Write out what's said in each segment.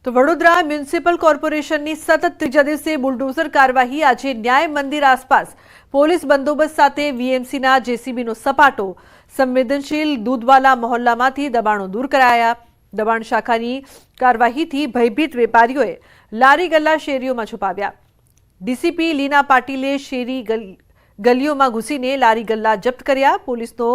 તો વડોદરા મ્યુનિસિપલ કોર્પોરેશનની સતત ત્રીજા દિવસે બુલડોઝર કાર્યવાહી। આજે ન્યાય મંદિર આસપાસ પોલીસ બંદોબસ્ત સાથે વીએમસીના જેસીબીનો સપાટો। સંવેદનશીલ દૂધવાલા મહોલ્લામાંથી દબાણો દૂર કરાયા। દબાણ શાખાની કાર્યવાહીથી ભયભીત વેપારીઓએ લારી ગલ્લા શેરીઓમાં છુપાવ્યા। ડીસીપી લીના પાટીલે શેરી ગલીઓમાં ઘૂસીને લારી ગલ્લા જપ્ત કર્યા। પોલીસનો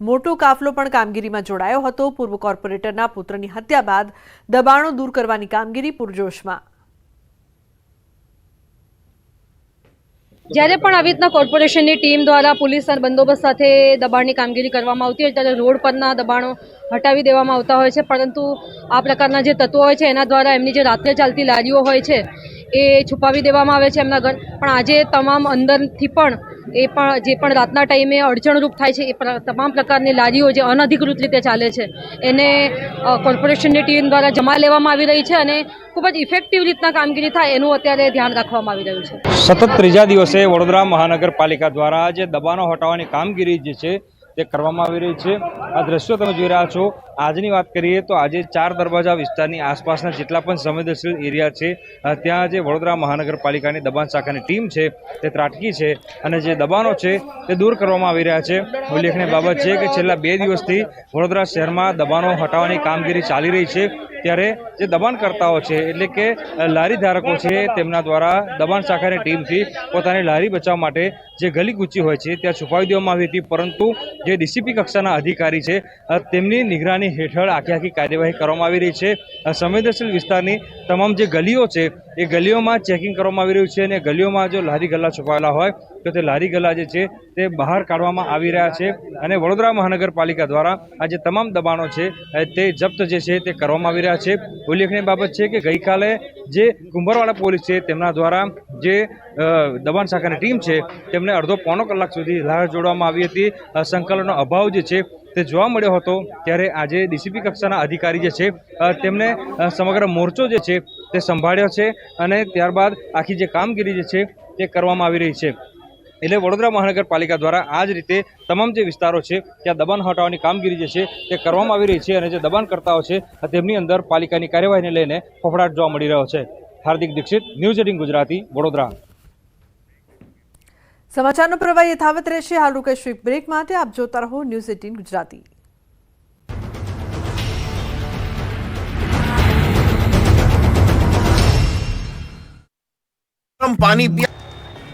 મોટો કાફલો પણ કામગીરીમાં જોડાયો હતો। પૂર્વ કોર્પોરેટરના પુત્રની હત્યા બાદ દબાણો દૂર કરવાની કામગીરી પૂરજોશમાં। જ્યારે પણ આવી રીતના કોર્પોરેશનની ટીમ દ્વારા પોલીસ બંદોબસ્ત સાથે દબાણની કામગીરી કરવામાં આવતી હોય ત્યારે રોડ પરના દબાણો હટાવી દેવામાં આવતા હોય છે, પરંતુ આ પ્રકારના જે તત્વો હોય છે એના દ્વારા એમની જે રાત્રે ચાલતી લારીઓ હોય છે એ છુપાવી દેવામાં આવે છે એમના ઘર। પણ આજે તમામ અંદરથી પણ જે પણ રાતના ટાઈમે અડચણરૂપ થાય છે એ તમામ પ્રકારની લારીઓ જે અનધિકૃત રીતે ચાલે છે એને કોર્પોરેશનની ટીમ દ્વારા જમા લેવામાં આવી રહી છે અને ખૂબ જ ઇફેક્ટિવ રીતના કામગીરી થાય એનું અત્યારે ધ્યાન રાખવામાં આવી રહ્યું છે। સતત ત્રીજા દિવસે વડોદરા મહાનગરપાલિકા દ્વારા જે દબાણો હટાવવાની કામગીરી જે છે તે કરવામાં આવી રહી છે। આ દ્રશ્યો તમે જોઈ રહ્યા છો। આજની વાત કરીએ તો આજે 4 દરવાજા વિસ્તારની આસપાસના જેટલા પણ સંવેદનશીલ એરિયા છે ત્યાં જે વડોદરા મહાનગરપાલિકાની દબાણ શાખાની ટીમ છે તે ત્રાટકી છે અને જે દબાણો છે તે દૂર કરવામાં આવી રહ્યા છે। ઉલ્લેખનીય બાબત છે કે છેલ્લા 2 દિવસથી વડોદરા શહેરમાં દબાણો હટાવવાની કામગીરી ચાલી રહી છે, ત્યારે જે દબાણકર્તાઓ છે એટલે કે લારી ધારકો છે તેમના દ્વારા દબાણ શાખાની ટીમથી પોતાની લારી બચાવવા માટે જે ગલી કૂચી હોય છે ત્યાં છુપાવી દેવામાં આવી હતી, પરંતુ જે ડીસીપી કક્ષાના અધિકારી છે તેમની નિગરાની હેઠળ આખી કાર્યવાહી કરવામાં આવી રહી છે। સંવેદનશીલ વિસ્તારની તમામ જે ગલીઓ છે એ ગલીઓમાં ચેકિંગ કરવામાં આવી રહ્યું છે અને ગલીઓમાં જો લારી ગલ્લા છુપાયેલા હોય તો તે લારી ગલ્લા જે છે તે બહાર કાઢવામાં આવી રહ્યા છે અને વડોદરા મહાનગરપાલિકા દ્વારા આ જે તમામ દબાણો છે તે જપ્ત જે છે તે કરવામાં આવી રહ્યા છે। ઉલ્લેખનીય બાબત છે કે ગઈકાલે જે કુંભારવાડા પોલીસ છે તેમના દ્વારા જે દબાણ શાખાની ટીમ છે તેમને અડધો પોણો કલાક સુધી રાહ જોડવામાં આવી હતી। સંકલનનો અભાવ જે છે તે જોવા મળ્યો હતો, ત્યારે આજે ડીસીપી કક્ષાના અધિકારી જે છે તેમને સમગ્ર મોરચો જે છે તે સંભાળ્યો છે અને ત્યારબાદ આખી જે કામગીરી જે છે તે કરવામાં આવી રહી છે। એટલે વડોદરા મહાનગરપાલિકા દ્વારા આ જ રીતે તમામ જે વિસ્તારો છે ત્યાં દબાણ હટાવવાની કામગીરી જે છે તે કરવામાં આવી રહી છે અને જે દબાણકર્તાઓ છે તેમની અંદર પાલિકાની કાર્યવાહીને લઈને ફફડાટ જોવા મળી રહ્યો છે। હાર્દિક દીક્ષિત, ન્યૂઝ 18 ગુજરાતી, વડોદરા। સમાચારનો પ્રવાહ યથાવત રહેશે। હાલ રોકાઈશું એક બ્રેક માટે। આપ જોતા રહો ન્યૂઝ 18 ગુજરાતી।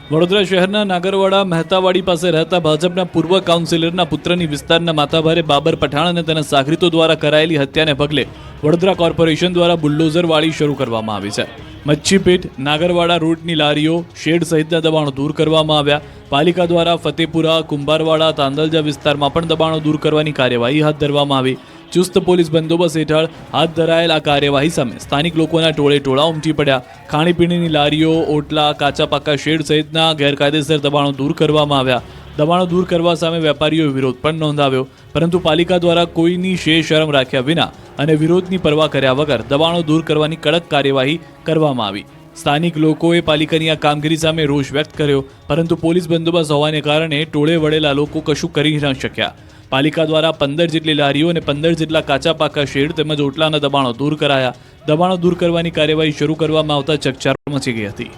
વડોદરા શહેરના નાગરવાડા મહેતાવાડી પાસે રહેતા ભાજપના પૂર્વ કાઉન્સિલરના પુત્રની વિસ્તારના માથાભારે બાબર પઠાણ અને તેના સાગરીતો દ્વારા કરાયેલી હત્યાને પગલે વડોદરા કોર્પોરેશન દ્વારા બુલડોઝરવાળી શરૂ કરવામાં આવી છે। મચ્છીપેટ નાગરવાડા રૂટની લારીઓ, શેડ સહિતના દબાણો દૂર કરવામાં આવ્યા। પાલિકા દ્વારા ફતેપુરા, કુંભારવાડા, તાંદલજા વિસ્તારમાં પણ દબાણો દૂર કરવાની કાર્યવાહી હાથ ધરવામાં આવી। ચુસ્ત પોલીસ બંદોબસ્ત હેઠળ હાથ ધરાયેલ આ કાર્યવાહી સામે સ્થાનિક લોકોના ટોળે ઉમટી પડ્યા। ખાણીપીણીની લારીઓ, ઓટલા, કાચા પાકા શેડ સહિતના ગેરકાયદેસર દબાણો દૂર કરવામાં આવ્યા। દબાણો દૂર કરવા સામે વેપારીઓએ વિરોધ પણ નોંધાવ્યો, પરંતુ પાલિકા દ્વારા કોઈની શરમ રાખ્યા વિના અને વિરોધની પરવા કર્યા વગર દબાણો દૂર કરવાની કડક કાર્યવાહી કરવામાં આવી। સ્થાનિક લોકોએ પાલિકાની આ કામગીરી સામે રોષ વ્યક્ત કર્યો, પરંતુ પોલીસ બંદોબસ્ત હોવાને કારણે ટોળે વળેલા લોકો કશું કરી ન શક્યા। પાલિકા દ્વારા 15 જેટલી લારીઓ અને 15 જેટલા કાચા પાકા શેડ તેમજ ઓટલાના દબાણો દૂર કરાયા। દબાણો દૂર કરવાની કાર્યવાહી શરૂ કરવામાં આવતા ચકચાર મચી ગઈ હતી।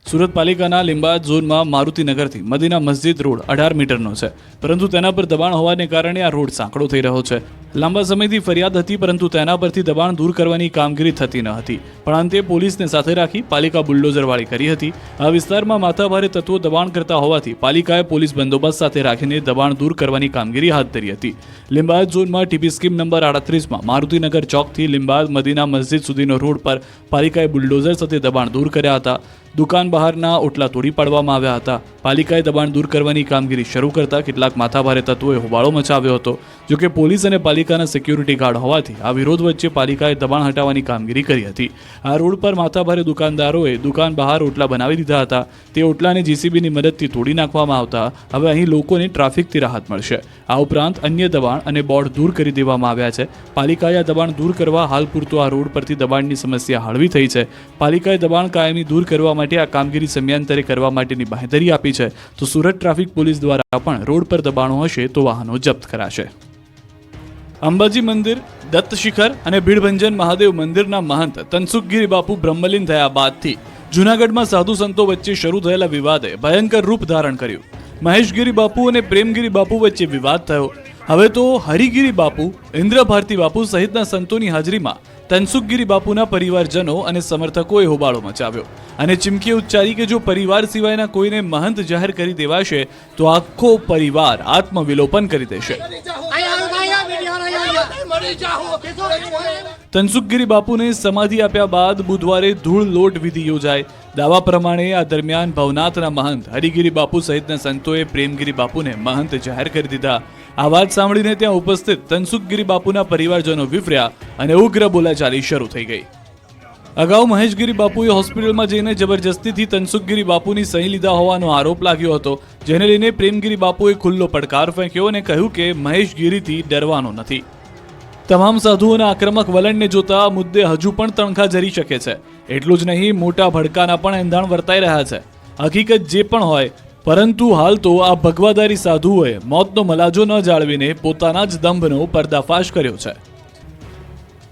સુરત પાલિકાના લીંબાયત ઝોનમાં મારુતિનગરથી મદીના મસ્જિદ રોડ 18 મીટરનો છે, પરંતુ તેના પર દબાણ હોવાને કારણે આ રોડ સાંકડો થઈ રહ્યો છે। લાંબા સમયથી ફરિયાદ હતી, પરંતુ તેના પરથી દબાણ દૂર કરવાની કામગીરી થતી ન હતી, પણ અંતે પોલીસને સાથે રાખી પાલિકા બુલડોઝરવાળી કરી હતી। આ વિસ્તારમાં માથાભારે તત્વો દબાણ કરતા હોવાથી પાલિકાએ પોલીસ બંદોબસ્ત સાથે રાખીને દબાણ દૂર કરવાની કામગીરી હાથ ધરી હતી। લીંબાયત ઝોનમાં ટીપી સ્કીમ નંબર 38માં મારુતિનગર ચોકથી લીંબાયત મદીના મસ્જિદ સુધીનો રોડ પર પાલિકાએ બુલડોઝર સાથે દબાણ દૂર કર્યા હતા। દુકાન બહારના ઓટલા તોડી પાડવામાં આવ્યા હતા। પાલિકાએ દબાણ દૂર કરવાની કામગીરી શરૂ કરતા કેટલાક માથાભારે તત્વોએ હોબાળો મચાવ્યો હતો। જોકે પોલીસ અને પાલિકાના સિક્યુરિટી ગાર્ડ હોવાથી આ વિરોધ વચ્ચે પાલિકાએ દબાણ હટાવવાની કામગીરી કરી હતી। આ રોડ પર માથાભારે દુકાનદારોએ દુકાન બહાર ઓટલા બનાવી દીધા હતા। તે ઓટલાને જેસીબીની મદદથી તોડી નાખવામાં આવતા હવે અહીં લોકોને ટ્રાફિકથી રાહત મળશે। આ ઉપરાંત અન્ય દબાણ અને બોર્ડ દૂર કરી દેવામાં આવ્યા છે। પાલિકાએ આ દબાણ દૂર કરવા હાલ પૂરતું આ રોડ પરથી દબાણની સમસ્યા હળવી થઈ છે। પાલિકાએ દબાણ કાયમી દૂર કરવા માટે આ કામગીરી સમયાંતરે કરવા માટેની બાંહેધરી આપી છે, તો સુરત ટ્રાફિક પોલીસ દ્વારા પણ રોડ પર દબાણો હશે તો વાહનો જપ્ત કરાશે। અંબાજી મંદિર, દત્ત શિખર અને ભીડભંજન મહાદેવ મંદિરના મહંત તનસુખગીરી બાપુ બ્રહ્મલીન થયા બાદથી જૂનાગઢમાં સાધુ સંતો વચ્ચે શરૂ થયેલા વિવાદે ભયંકર રૂપ ધારણ કર્યું. મહેશગીરી બાપુ અને પ્રેમગીરી બાપુ વચ્ચે વિવાદ થયો. હવે તો હરિગીરી બાપુ, ઇન્દ્ર ભારતી બાપુ સહિતના સંતોની હાજરીમાં તનસુખગીરી બાપુના પરિવારજનો અને સમર્થકોએ હોબાળો મચાવ્યો અને ચીમકી ઉચ્ચારી કે જો પરિવાર સિવાયના કોઈને મહંત જાહેર કરી દેવાશે તો આખો પરિવાર આત્મવિલોપન કરી દેશે. તનસુખગીરી બાપુને સમાધિ આપ્યા બાદ બુધવારે ધૂળ લોટ વિધિ યોજાઈ. દાવા પ્રમાણે આ દરમિયાન ભવનાથના મહંત હરિગીરી બાપુ સહિતના સંતોએ પ્રેમગીરી બાપુને મહંત જાહેર કરી દીધા. આ વાત સાંભળીને ત્યાં ઉપસ્થિત તનસુખગીરી બાપુના પરિવારજનો વિફર્યા અને ઉગ્ર બોલાચાલી શરૂ થઈ ગઈ. અગાઉ મહેશગીરી બાપુએ હોસ્પિટલમાં જઈને જબરજસ્તીથી તનસુખગીરી બાપુની સહી લીધા હોવાનો આરોપ લાગ્યો હતો, જેને લઈને પ્રેમગીરી બાપુએ ખુલ્લો પડકાર ફેંક્યો અને કહ્યું કે મહેશગીરીથી ડરવાનો નથી. તમામ સાધુઓના આક્રમક વલણને જોતા આ મુદ્દે હજુ પણ તણખા જરી શકે છે. એટલું જ નહીં, મોટા ભડકાના પણ એંધાણ વર્તાઈ રહ્યા છે. હકીકત જે પણ હોય, પરંતુ હાલ તો આ ભગવાદારી સાધુઓએ મોતનો મલાજો ન જાળવીને પોતાના જ દંભનો પર્દાફાશ કર્યો છે.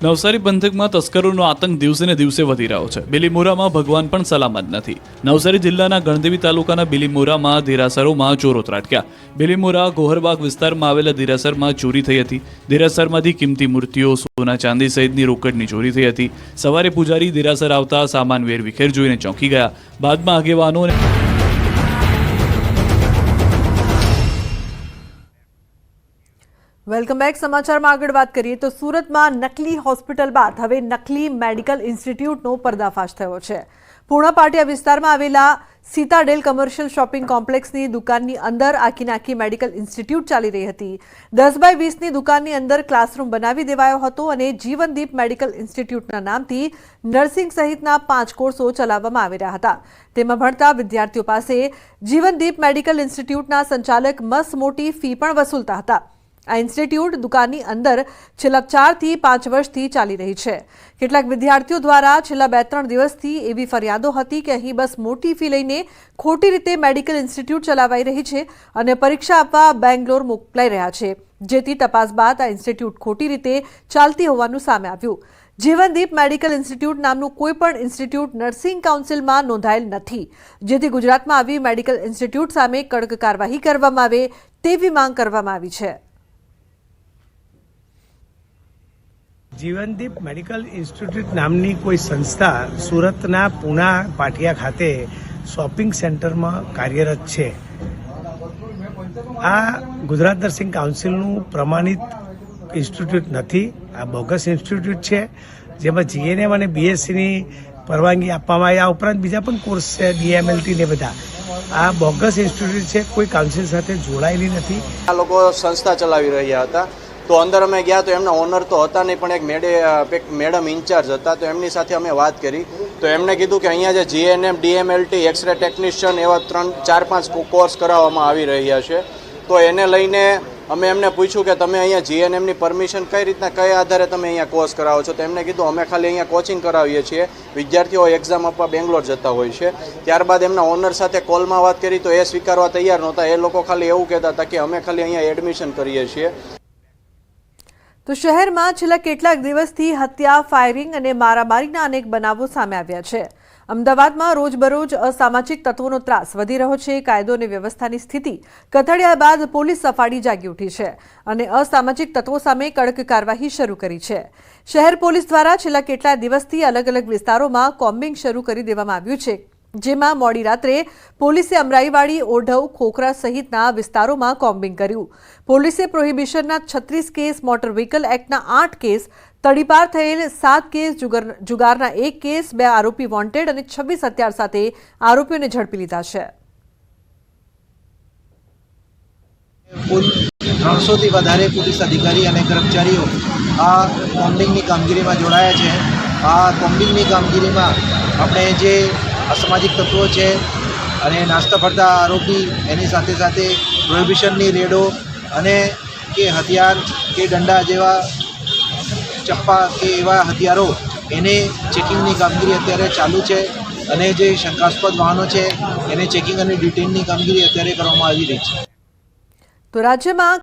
નવસારી પંથકમાં તસ્કરોનો આતંક દિવસે ને દિવસે વધી રહ્યો છે. બિલીમોરામાં ભગવાન પણ સલામત નથી. નવસારી જિલ્લાના ગણદેવી તાલુકાના બિલીમોરામાં દેરાસરોમાં ચોરો ત્રાટક્યા. બિલીમોરા ગોહરબાગ વિસ્તારમાં આવેલા દેરાસરમાં ચોરી થઈ હતી. દેરાસરમાંથી કિંમતી મૂર્તિઓ, સોના ચાંદી સહિતની રોકડની ચોરી થઈ હતી. સવારે પૂજારી દેરાસર આવતા સામાન વેર વિખેર જોઈને ચોંકી ગયા. બાદમાં આગેવાનો વેલકમ બેક. સમાચારમાં આગળ વાત કરીએ તો સુરતમાં નકલી હોસ્પિટલ બાદ હવે નકલી મેડિકલ ઇન્સ્ટિટ્યૂટનો પર્દાફાશ થયો છે. પૂર્ણા પાટિયા વિસ્તારમાં આવેલા સીતાડેલ કમર્શિયલ શોપિંગ કોમ્પ્લેક્સની દુકાનની અંદર આખી મેડિકલ ઇન્સ્ટિટ્યૂટ ચાલી રહી હતી. 10x20ની દુકાનની અંદર ક્લાસરૂમ બનાવી દેવાયો હતો અને જીવનદીપ મેડિકલ ઇન્સ્ટિટ્યૂટના નામથી નર્સિંગ સહિતના 5 કોર્સો ચલાવવામાં આવી રહ્યા હતા. તેમાં ભણતા વિદ્યાર્થીઓ પાસે જીવનદીપ મેડિકલ ઇન્સ્ટિટ્યૂટના સંચાલક મસ મોટી ફી પણ વસૂલતા હતા. આ ઇન્સ્ટિટ્યૂટ દુકાનની અંદર છેલ્લા 4 થી 5 વર્ષથી ચાલી રહી છે. કેટલાક વિદ્યાર્થીઓ દ્વારા છેલ્લા 2-3 દિવસથી એવી ફરિયાદો હતી કે અહીં બસ મોટી ફી લઈને ખોટી રીતે મેડિકલ ઇન્સ્ટિટ્યૂટ ચલાવાઈ રહી છે અને પરીક્ષા આપવા બેંગ્લોર મોકલાઈ રહ્યા છે, જેથી તપાસ બાદ આ ઇન્સ્ટિટ્યૂટ ખોટી રીતે ચાલતી હોવાનું સામે આવ્યું. જીવનદીપ મેડિકલ ઇન્સ્ટિટ્યૂટ નામનું કોઈ પણ ઇન્સ્ટિટ્યૂટ નર્સિંગ કાઉન્સિલમાં નોંધાયેલ નથી, જેથી ગુજરાતમાં આવી મેડિકલ ઇન્સ્ટિટ્યૂટ સામે કડક કાર્યવાહી કરવામાં આવે તેવી માંગ કરવામાં આવી છે. જીવનદીપ મેડિકલ ઇન્સ્ટિટ્યૂટ નામની કોઈ સંસ્થા સુરતના પૂના પાટિયા ખાતે શોપિંગ સેન્ટરમાં કાર્યરત છે. આ ગુજરાત નર્સિંગ કાઉન્સિલનું પ્રમાણિત ઇન્સ્ટિટ્યૂટ નથી. આ બોગસ ઇન્સ્ટિટ્યૂટ છે, જેમાં જીએનએમ અને બીએસસીની પરવાનગી આપવામાં આવી. આ ઉપરાંત બીજા પણ કોર્સ છે, ડીએમએલટી ને બધા. આ બોગસ ઇન્સ્ટિટ્યૂટ છે, કોઈ કાઉન્સિલ સાથે જોડાયેલી નથી. આ લોકો સંસ્થા ચલાવી રહ્યા હતા. તો અંદર અમે ગયા તો એમના ઓનર તો હતા નહીં, પણ એક મેડમ ઇન્ચાર્જ હતા. તો એમની સાથે અમે વાત કરી તો એમણે કીધું કે અહીંયા જે જીએનએમ, ડીએમએલટી, એક્સરે ટેકનિશિયન એવા 3-4-5 કોર્સ કરાવવામાં આવી રહ્યા છે. તો એને લઈને અમે એમને પૂછ્યું કે તમે અહીંયા જીએનએમની પરમિશન કઈ રીતના, કયા આધારે તમે અહીંયા કોર્સ કરાવો છો? તો એમને કીધું અમે ખાલી અહીંયા કોચિંગ કરાવીએ છીએ, વિદ્યાર્થીઓ એક્ઝામ આપવા બેંગ્લોર જતા હોય છે. ત્યારબાદ એમના ઓનર સાથે કોલમાં વાત કરી તો એ સ્વીકારવા તૈયાર નહોતા. એ લોકો ખાલી એવું કહેતા હતા કે અમે ખાલી અહીંયા એડમિશન કરીએ છીએ. તો શહેરમાં છેલ્લા કેટલાક દિવસથી હત્યા, ફાયરિંગ અને મારામારીના અનેક બનાવો સામે આવ્યા છે. અમદાવાદમાં રોજબરોજ અસામાજિક તત્વોનો ત્રાસ વધી રહ્યો છે. કાયદો અને વ્યવસ્થાની સ્થિતિ કથળ્યા બાદ પોલીસ સફાળી જાગી ઉઠી છે અને અસામાજિક તત્વો સામે કડક કાર્યવાહી શરૂ કરી છે. શહેર પોલીસ દ્વારા છેલ્લા કેટલાક દિવસથી અલગ અલગ વિસ્તારોમાં કોમ્બિંગ શરૂ કરી દેવામાં આવ્યું છે, જેમાં મોડી રાત્રે પોલીસે અમરાઈવાડી, ઓઢવ, ખોખરા સહિતના વિસ્તારોમાં કોમ્બિંગ કર્યું. પોલીસે પ્રોહિબિશનના 36 કેસ, મોટર વ્હીકલ એક્ટના 8 કેસ, તડીપાર થયેલ 7 કેસ, જુગારના 1 કેસ, 2 આરોપી વોન્ટેડ અને 26 હથિયાર સાથે આરોપીઓને ઝડપી લીધા છે. કુલ 300 થી વધારે પોલીસ અધિકારી અને કર્મચારીઓ આ કોમ્બિંગની કામગીરીમાં જોડાયા છે. આ કોમ્બિંગની કામગીરીમાં આપણે જે અસામાજિક તત્વો છે અને નાસ્તા ફરતા આરોપી, એની સાથે સાથે પ્રોહિબિશનની રેડો અને કે હથિયાર કે દંડા જેવા ચપ્પા કે એવા હથિયારો, એને ચેકિંગની કામગીરી અત્યારે ચાલુ છે અને જે શંકાસ્પદ વાહનો છે એને ચેકિંગ અને ડિટેઇનની કામગીરી અત્યારે કરવામાં આવી રહી છે. તો રાજ્યમાં